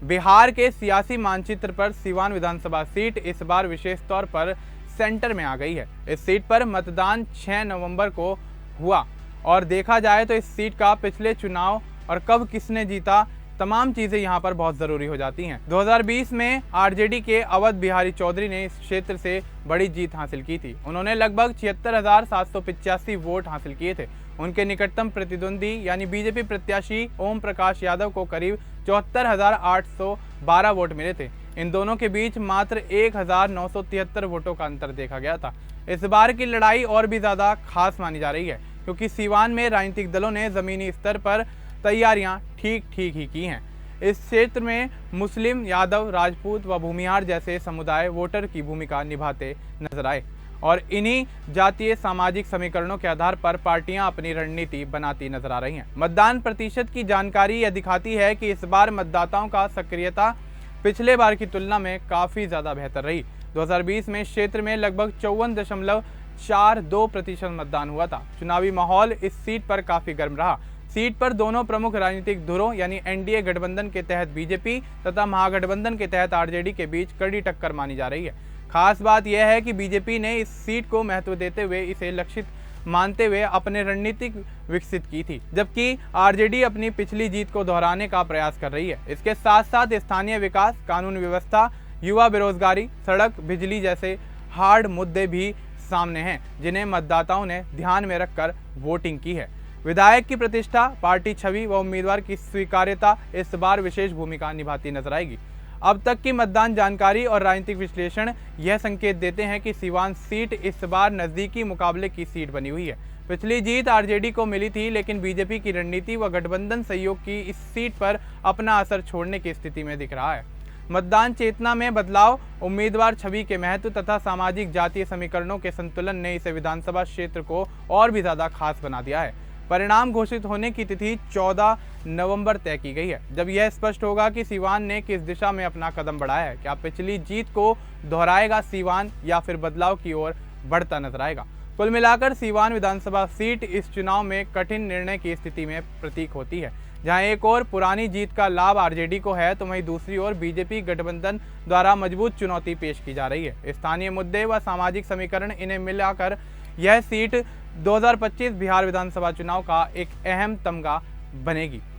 बिहार के सियासी मानचित्र पर सीवान विधानसभा सीट इस बार विशेष तौर पर सेंटर में आ गई है। इस सीट पर मतदान 6 नवंबर को हुआ और देखा जाए तो इस सीट का पिछले चुनाव और कब किसने जीता, तमाम चीज़ें यहाँ पर बहुत ज़रूरी हो जाती हैं। 2020 में आरजेडी के अवध बिहारी चौधरी ने इस क्षेत्र से बड़ी जीत हासिल की थी। उन्होंने लगभग 76,785 वोट हासिल किए थे। उनके निकटतम प्रतिद्वंदी यानी बीजेपी प्रत्याशी ओम प्रकाश यादव को करीब 74,812 वोट मिले थे। इन दोनों के बीच मात्र 1,973 वोटों का अंतर देखा गया था। इस बार की लड़ाई और भी ज़्यादा खास मानी जा रही है क्योंकि सीवान में राजनीतिक दलों ने ज़मीनी स्तर पर तैयारियां ठीक ही की हैं। इस क्षेत्र में मुस्लिम, यादव, राजपूत व भूमिहार जैसे समुदाय वोटर की भूमिका निभाते नजर आए और इन्हीं जातीय सामाजिक समीकरणों के आधार पर पार्टियां अपनी रणनीति बनाती नजर आ रही हैं। मतदान प्रतिशत की जानकारी यह दिखाती है कि इस बार मतदाताओं का सक्रियता पिछले बार की तुलना में काफ़ी ज़्यादा बेहतर रही। 2020 में क्षेत्र में लगभग 54.42% मतदान हुआ था। चुनावी माहौल इस सीट पर काफ़ी गर्म रहा। सीट पर दोनों प्रमुख राजनीतिक धुरों यानी एनडीए गठबंधन के तहत बीजेपी तथा महागठबंधन के तहत आरजेडी के बीच कड़ी टक्कर मानी जा रही है। खास बात यह है कि बीजेपी ने इस सीट को महत्व देते हुए इसे लक्षित मानते हुए अपने रणनीति विकसित की थी, जबकि आरजेडी अपनी पिछली जीत को दोहराने का प्रयास कर रही है। इसके साथ साथ स्थानीय विकास, कानून व्यवस्था, युवा बेरोजगारी, सड़क, बिजली जैसे हार्ड मुद्दे भी सामने हैं जिन्हें मतदाताओं ने ध्यान में रखकर वोटिंग की है। विधायक की प्रतिष्ठा, पार्टी छवि व उम्मीदवार की स्वीकार्यता इस बार विशेष भूमिका निभाती नजर आएगी। अब तक की मतदान जानकारी और राजनीतिक विश्लेषण यह संकेत देते हैं कि सीवान सीट इस बार नजदीकी मुकाबले की सीट बनी हुई है। पिछली जीत आरजेडी को मिली थी, लेकिन बीजेपी की रणनीति व गठबंधन सहयोग की इस सीट पर अपना असर छोड़ने की स्थिति में दिख रहा है। मतदान चेतना में बदलाव, उम्मीदवार छवि के महत्व तथा सामाजिक जातीय समीकरणों के संतुलन ने इसे विधानसभा क्षेत्र को और भी ज्यादा खास बना दिया है। परिणाम घोषित होने की तिथि 14 नवंबर तय की गई है, जब यह स्पष्ट होगा कि सीवान ने किस दिशा में अपना कदम बढ़ाया है। क्या पिछली जीत को दोहराएगा सीवान या फिर बदलाव की ओर बढ़ता नजर आएगा। कुल मिलाकर सीवान विधानसभा सीट इस चुनाव में कठिन निर्णय की स्थिति में प्रतीक होती है। जहां एक ओर पुरानी जीत का लाभ आरजेडी को है तो वहीं दूसरी ओर बीजेपी गठबंधन द्वारा मजबूत चुनौती पेश की जा रही है। स्थानीय मुद्दे व सामाजिक समीकरण, इन्हें मिलाकर यह सीट 2025 बिहार विधानसभा चुनाव का एक अहम तमगा बनेगी।